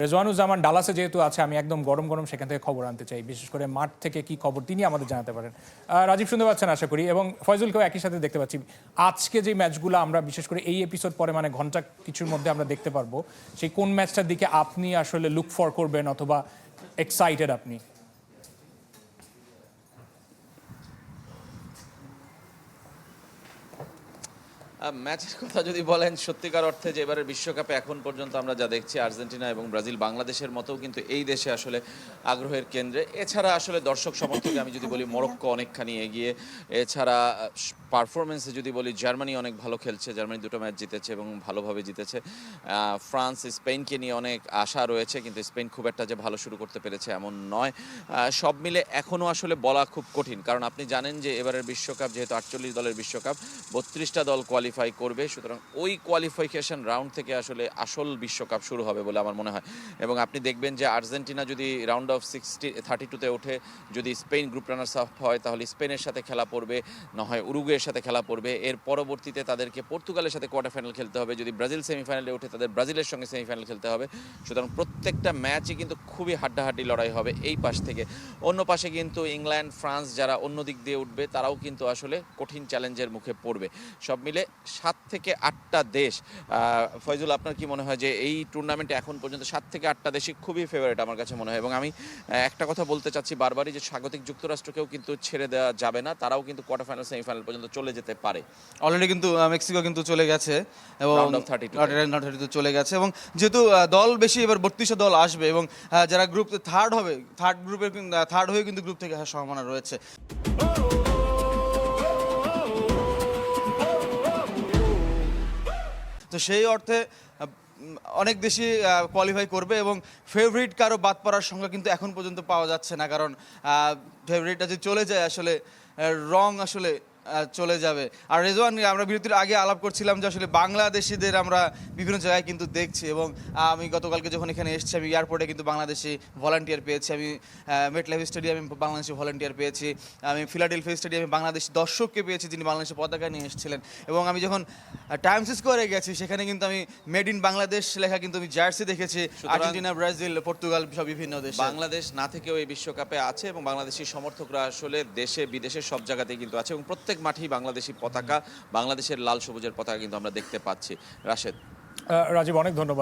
রেজওয়ানুজ্জামান ডালাসে যেহেতু আছে, আমি একদম গরম গরম সেখান থেকে খবর আনতে চাই, বিশেষ করে মাঠ থেকে কি খবর তিনি আমাদের জানাতে পারেন। রাজীব শুনতে পাচ্ছেন আশা করি, এবং ফয়জুলকেও একই সাথে দেখতে পাচ্ছি। আজকে যে ম্যাচগুলো আমরা বিশেষ করে এই এপিসোড পরে মানে ঘন্টা কিছুর মধ্যে আমরা দেখতে পারবো, সেই কোন ম্যাচটার দিকে আপনি আসলে লুক ফর করবেন অথবা এক্সাইটেড আপনি? ম্যাচের কথা যদি বলেন, সত্যিকার অর্থে যে এবারের বিশ্বকাপে এখন পর্যন্ত আমরা যা দেখছি, আর্জেন্টিনা এবং ব্রাজিল বাংলাদেশের মতো কিন্তু এই দেশে আসলে আগ্রহের কেন্দ্রে। এছাড়া আসলে দর্শক সমর্থকে আমি যদি বলি মরক্কো অনেকখানি এগিয়ে। এছাড়া পারফরমেন্সে যদি বলি, জার্মানি অনেক ভালো খেলছে, জার্মানি দুটো ম্যাচ জিতেছে এবং ভালোভাবে জিতেছে। ফ্রান্স স্পেনকে নিয়ে অনেক আশা রয়েছে, কিন্তু স্পেন খুব একটা যে ভালো শুরু করতে পেরেছে এমন নয়। সব মিলে এখনও আসলে বলা খুব কঠিন, কারণ আপনি জানেন যে এবারের বিশ্বকাপ যেহেতু 48 দলের বিশ্বকাপ, 32টা দল কোয়ালিফাই করবে, সুতরাং ওই কোয়ালিফিকেশন রাউন্ড থেকে আসলে আসল বিশ্বকাপ শুরু হবে বলে আমার মনে হয়। এবং আপনি দেখবেন যে আর্জেন্টিনা যদি রাউন্ড অফ 32তে ওঠে, যদি স্পেন গ্রুপ রানার্স আপ হয়, তাহলে স্পেনের সাথে খেলা পড়বে, না হয় উরুগুয়ের সাথে খেলা পড়বে। এর পরবর্তীতে তাদেরকে পর্তুগালের সাথে কোয়ার্টার ফাইনাল খেলতে হবে। যদি ব্রাজিল সেমিফাইনালে ওঠে, তাদের ব্রাজিলের সঙ্গে সেমিফাইনাল খেলতে হবে। সুতরাং প্রত্যেকটা ম্যাচই কিন্তু খুবই হাড্ডাহাড্ডি লড়াই হবে এই পাশ থেকে। অন্য পাশে কিন্তু ইংল্যান্ড, ফ্রান্স যারা অন্য দিক দিয়ে উঠবে, তারাও কিন্তু আসলে কঠিন চ্যালেঞ্জের মুখে পড়বে। সব মিলে 7 থেকে 8টা দেশ। ফয়জুল, আপনার কি মনে হয় যে এই টুর্নামেন্টে এখন পর্যন্ত 7 থেকে 8টা দেশই খুবই ফেভারিট আমার কাছে মনে হয়? এবং আমি একটা কথা বলতে চাচ্ছি বারবারই, যে স্বাগতিক যুক্তরাষ্ট্রকেও কিন্তু ছেড়ে দেওয়া যাবে না, তারাও কিন্তু কোয়ার্টার ফাইনাল সেমিফাইনাল পর্যন্ত চলে যেতে পারে। অলরেডি কিন্তু মেক্সিকো কিন্তু চলে গেছে এবং রাউন্ড অফ 32 চলে গেছে। এবং যেহেতু দল বেশি, এবার 32টা দল আসবে এবং যারা গ্রুপ থার্ড হবে, থার্ড হয়ে কিন্তু গ্রুপ থেকে আসার সম্ভাবনা রয়েছে। তো সেই অর্থে অনেক দেশই কোয়ালিফাই করবে এবং ফেভারিট কারো বাদ পড়ার সংখ্যা কিন্তু এখন পর্যন্ত পাওয়া যাচ্ছে না, কারণ ফেভারিটটা যে চলে যায় আসলে রং আসলে চলে যাবে। আর রেজওয়ান, আমরা বিরতির আগে আলাপ করছিলাম যে আসলে বাংলাদেশিদের আমরা বিভিন্ন জায়গায় কিন্তু দেখছি, এবং আমি গতকালকে যখন এখানে এসেছি, আমি এয়ারপোর্টে কিন্তু বাংলাদেশি ভলান্টিয়ার পেয়েছি, আমি মেটলাইফ স্টেডিয়ামে বাংলাদেশি ভলান্টিয়ার পেয়েছি, আমি ফিলাডেলফিয়া স্টেডিয়ামে বাংলাদেশি দর্শককে পেয়েছি যিনি বাংলাদেশের পতাকা নিয়ে এসেছিলেন। এবং আমি যখন টাইমস স্কোয়ারে গেছি, সেখানে কিন্তু আমি মেড ইন বাংলাদেশ লেখা কিন্তু আমি জার্সি দেখেছি, আর্জেন্টিনা, ব্রাজিল, পর্তুগাল সব বিভিন্ন দেশ। বাংলাদেশ না থেকেও এই বিশ্বকাপে আছে, এবং বাংলাদেশি সমর্থকরা আসলে দেশে বিদেশে সব জায়গাতেই কিন্তু আছে, এবং প্রত্যেক মাঠেই বাংলাদেশি পতাকা, বাংলাদেশের লাল সবুজের পতাকা কিন্তু আমরা দেখতে পাচ্ছি। রাশেদ। রাজীব, অনেক ধন্যবাদ।